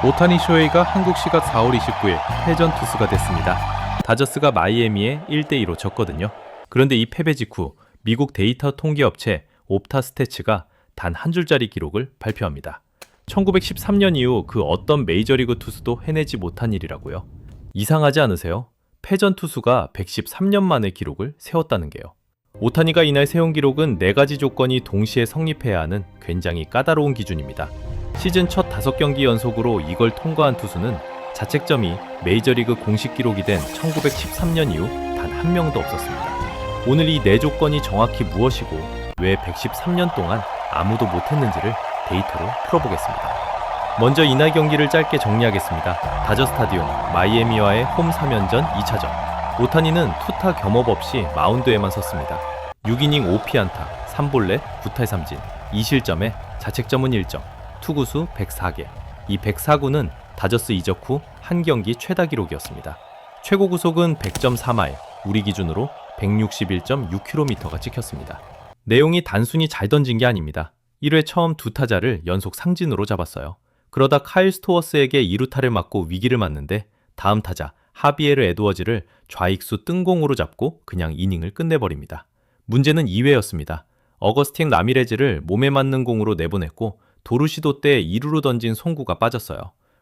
오타니 쇼헤이가 한국 시각 4월 29일 패전 투수가 됐습니다. 다저스가 마이애미에 1대2로 졌거든요. 그런데 이 패배 직후 미국 데이터 통계업체 옵타스태츠가 단 한 줄짜리 기록을 발표합니다. 1913년 이후 그 어떤 메이저리그 투수도 해내지 못한 일이라고요. 이상하지 않으세요? 패전 투수가 113년 만에 기록을 세웠다는 게요. 오타니가 이날 세운 기록은 4가지 조건이 동시에 성립해야 하는 굉장히 까다로운 기준입니다. 시즌 첫 5경기 연속으로 이걸 통과한 투수는 자책점이 메이저리그 공식 기록이 된 1913년 이후 단 한 명도 없었습니다. 오늘 이 4조건이 정확히 무엇이고 왜 113년 동안 아무도 못했는지를 데이터로 풀어보겠습니다. 먼저 이날 경기를 짧게 정리하겠습니다. 다저 스타디움 마이애미와의 홈 3연전 2차전. 오타니는 투타 겸업 없이 마운드에만 섰습니다. 6이닝 5피안타, 3볼넷, 9탈3진, 2실점에 자책점은 1점, 투구수 104개. 이 104구는 다저스 이적 후 한 경기 최다 기록이었습니다. 최고 구속은 100.4마일, 우리 기준으로 161.6km가 찍혔습니다. 내용이 단순히 잘 던진 게 아닙니다. 1회 처음 두 타자를 연속 상진으로 잡았어요. 그러다 카일 스토어스에게 2루타를 맞고 위기를 맞는데 다음 타자 하비에르 에드워즈를 좌익수 뜬공으로 잡고 그냥 이닝을 끝내버립니다. 문제는 2회였습니다. 어거스틴 라미레즈를 몸에 맞는 공으로 내보냈고 도루 시도 때 2루로 던진 송구가 빠졌어요.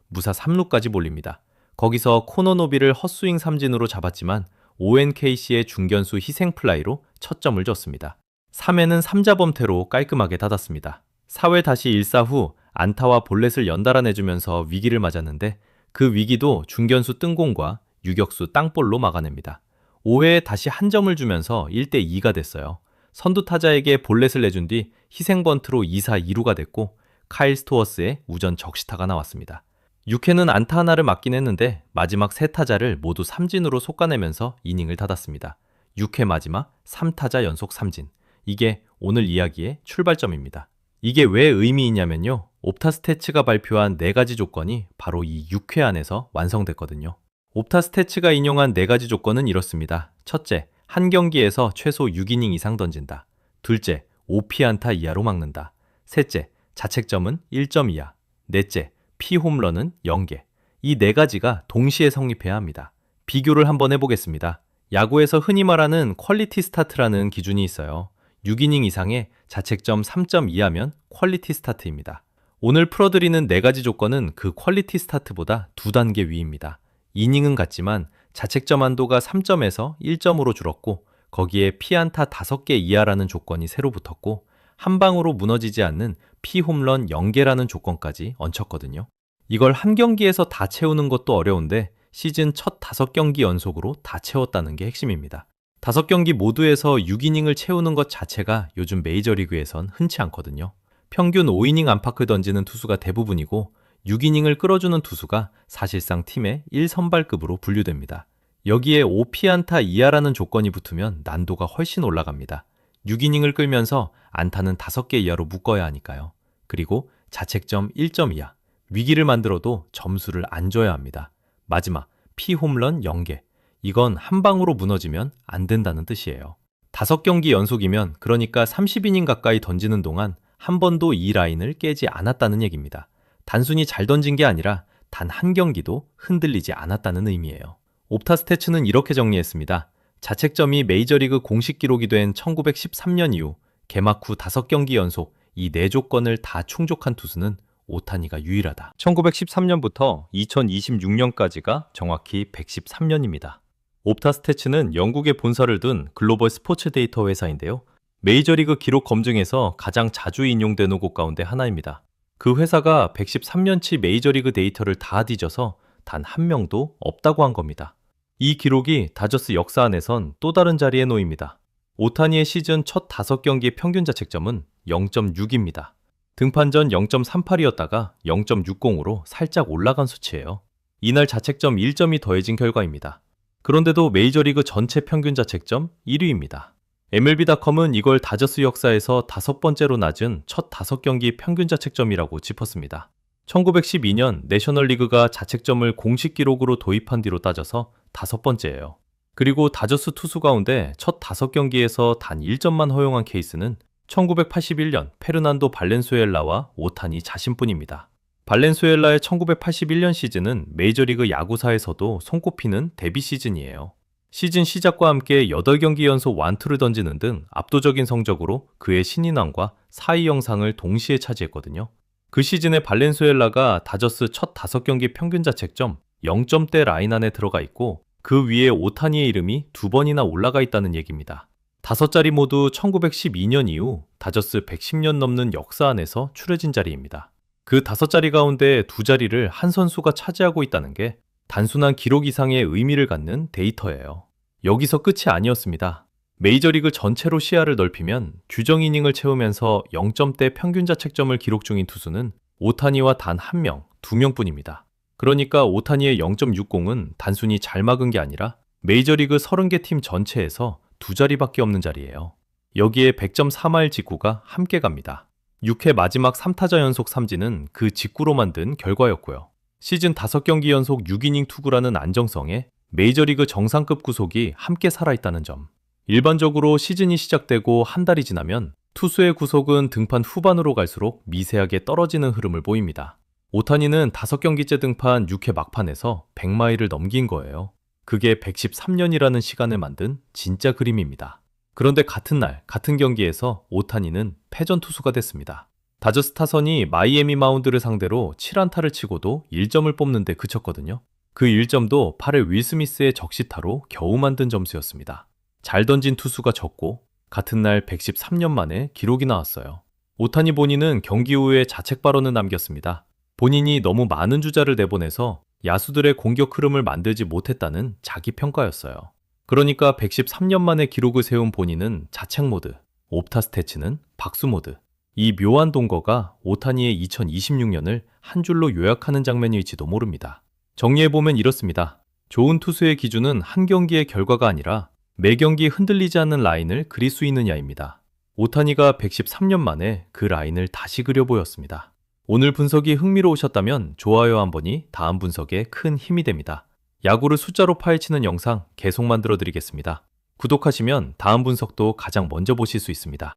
무사 3루까지 몰립니다. 거기서 코너노비를 헛스윙 삼진으로 잡았지만 오웬 케이시의 중견수 희생 플라이로 첫 점을 줬습니다. 3회는 3자 범퇴로 깔끔하게 닫았습니다. 4회 다시 1사 후 안타와 볼넷을 연달아 내주면서 위기를 맞았는데 그 위기도 중견수 뜬공과 유격수 땅볼로 막아냅니다. 5회에 다시 한 점을 주면서 1대2가 됐어요. 선두 타자에게 볼넷을 내준 뒤 희생 번트로 2사 2루가 됐고 카일 스토어스의 우전 적시타가 나왔습니다. 6회는 안타 하나를 맞긴 했는데 마지막 3타자를 모두 삼진으로 솎아내면서 이닝을 닫았습니다. 6회 마지막 3타자 연속 삼진. 이게 오늘 이야기의 출발점입니다. 이게 왜 의미 있냐면요. 옵타스태츠가 발표한 4가지 조건이 바로 이 6회 안에서 완성됐거든요. 옵타스태츠가 인용한 4가지 조건은 이렇습니다. 첫째, 한 경기에서 최소 6이닝 이상 던진다. 둘째, 5피안타 이하로 막는다. 셋째, 자책점은 1점 이하. 넷째, 피홈런은 0개. 이 4가지가 동시에 성립해야 합니다. 비교를 한번 해보겠습니다. 야구에서 흔히 말하는 퀄리티 스타트라는 기준이 있어요. 6이닝 이상의 자책점 3점 이하면 퀄리티 스타트입니다. 오늘 풀어드리는 4가지 조건은 그 퀄리티 스타트보다 2단계 위입니다. 이닝은 같지만 자책점 한도가 3점에서 1점으로 줄었고 거기에 피안타 5개 이하라는 조건이 새로 붙었고 한 방으로 무너지지 않는 피홈런 0개라는 조건까지 얹혔거든요. 이걸 한 경기에서 다 채우는 것도 어려운데 시즌 첫 5경기 연속으로 다 채웠다는 게 핵심입니다. 5경기 모두에서 6이닝을 채우는 것 자체가 요즘 메이저리그에선 흔치 않거든요. 평균 5이닝 안팎을 던지는 투수가 대부분이고 6이닝을 끌어주는 투수가 사실상 팀의 1선발급으로 분류됩니다. 여기에 5피안타 이하라는 조건이 붙으면 난도가 훨씬 올라갑니다. 6이닝을 끌면서 안타는 5개 이하로 묶어야 하니까요. 그리고 자책점 1점 이하, 위기를 만들어도 점수를 안 줘야 합니다. 마지막, 피홈런 0개. 이건 한 방으로 무너지면 안 된다는 뜻이에요. 5경기 연속이면 그러니까 30이닝 가까이 던지는 동안 한 번도 이 라인을 깨지 않았다는 얘기입니다. 단순히 잘 던진 게 아니라 단 한 경기도 흔들리지 않았다는 의미예요. 옵타스태츠는 이렇게 정리했습니다. 자책점이 메이저리그 공식 기록이 된 1913년 이후 개막 후 5경기 연속 이 4조건을 다 충족한 투수는 오타니가 유일하다. 1913년부터 2026년까지가 정확히 113년입니다. 옵타스태츠는 영국에 본사를 둔 글로벌 스포츠 데이터 회사인데요. 메이저리그 기록 검증에서 가장 자주 인용되는 곳 가운데 하나입니다. 그 회사가 113년치 메이저리그 데이터를 다 뒤져서 단 한 명도 없다고 한 겁니다. 이 기록이 다저스 역사 안에선 또 다른 자리에 놓입니다. 오타니의 시즌 첫 5경기 평균 자책점은 0.6입니다. 등판 전 0.38이었다가 0.60으로 살짝 올라간 수치예요. 이날 자책점 1점이 더해진 결과입니다. 그런데도 메이저리그 전체 평균 자책점 1위입니다. MLB.com은 이걸 다저스 역사에서 5번째로 낮은 첫 5경기 평균 자책점이라고 짚었습니다. 1912년 내셔널리그가 자책점을 공식 기록으로 도입한 뒤로 따져서 5번째예요. 그리고 다저스 투수 가운데 첫 5경기에서 단 1점만 허용한 케이스는 1981년 페르난도 발렌수엘라와 오타니 자신뿐입니다. 발렌수엘라의 1981년 시즌은 메이저리그 야구사에서도 손꼽히는 데뷔 시즌이에요. 시즌 시작과 함께 8경기 연속 완투를 던지는 등 압도적인 성적으로 그의 신인왕과 4위 영상을 동시에 차지했거든요. 그 시즌에 발렌수엘라가 다저스 첫 5경기 평균 자책점 0점대 라인 안에 들어가 있고 그 위에 오타니의 이름이 2번이나 올라가 있다는 얘기입니다. 5자리 모두 1912년 이후 다저스 110년 넘는 역사 안에서 추려진 자리입니다. 그 5자리 가운데 2자리를 한 선수가 차지하고 있다는 게 단순한 기록 이상의 의미를 갖는 데이터예요. 여기서 끝이 아니었습니다. 메이저리그 전체로 시야를 넓히면 규정 이닝을 채우면서 0점대 평균 자책점을 기록 중인 투수는 오타니와 단 1명, 2명뿐입니다. 그러니까 오타니의 0.60은 단순히 잘 막은 게 아니라 메이저리그 30개 팀 전체에서 2자리밖에 없는 자리예요. 여기에 100.4마일 직구가 함께 갑니다. 6회 마지막 3타자 연속 삼진은 그 직구로 만든 결과였고요. 시즌 5경기 연속 6이닝 투구라는 안정성에 메이저리그 정상급 구속이 함께 살아있다는 점. 일반적으로 시즌이 시작되고 한 달이 지나면 투수의 구속은 등판 후반으로 갈수록 미세하게 떨어지는 흐름을 보입니다. 오타니는 5경기째 등판 6회 막판에서 100마일을 넘긴 거예요. 그게 113년이라는 시간을 만든 진짜 그림입니다. 그런데 같은 날, 같은 경기에서 오타니는 패전 투수가 됐습니다. 다저스 타선이 마이애미 마운드를 상대로 7안타를 치고도 1점을 뽑는데 그쳤거든요. 그 1점도 8회 윌 스미스의 적시타로 겨우 만든 점수였습니다. 잘 던진 투수가 졌고 같은 날 113년 만에 기록이 나왔어요. 오타니 본인은 경기 후에 자책 발언을 남겼습니다. 본인이 너무 많은 주자를 내보내서 야수들의 공격 흐름을 만들지 못했다는 자기 평가였어요. 그러니까 113년 만에 기록을 세운 본인은 자책 모드, 옵타 스태츠는 박수 모드. 이 묘한 동거가 오타니의 2026년을 한 줄로 요약하는 장면일지도 모릅니다. 정리해보면 이렇습니다. 좋은 투수의 기준은 한 경기의 결과가 아니라 매 경기 흔들리지 않는 라인을 그릴 수 있느냐입니다. 오타니가 113년 만에 그 라인을 다시 그려 보였습니다. 오늘 분석이 흥미로우셨다면 좋아요 한 번이 다음 분석에 큰 힘이 됩니다. 야구를 숫자로 파헤치는 영상 계속 만들어 드리겠습니다. 구독하시면 다음 분석도 가장 먼저 보실 수 있습니다.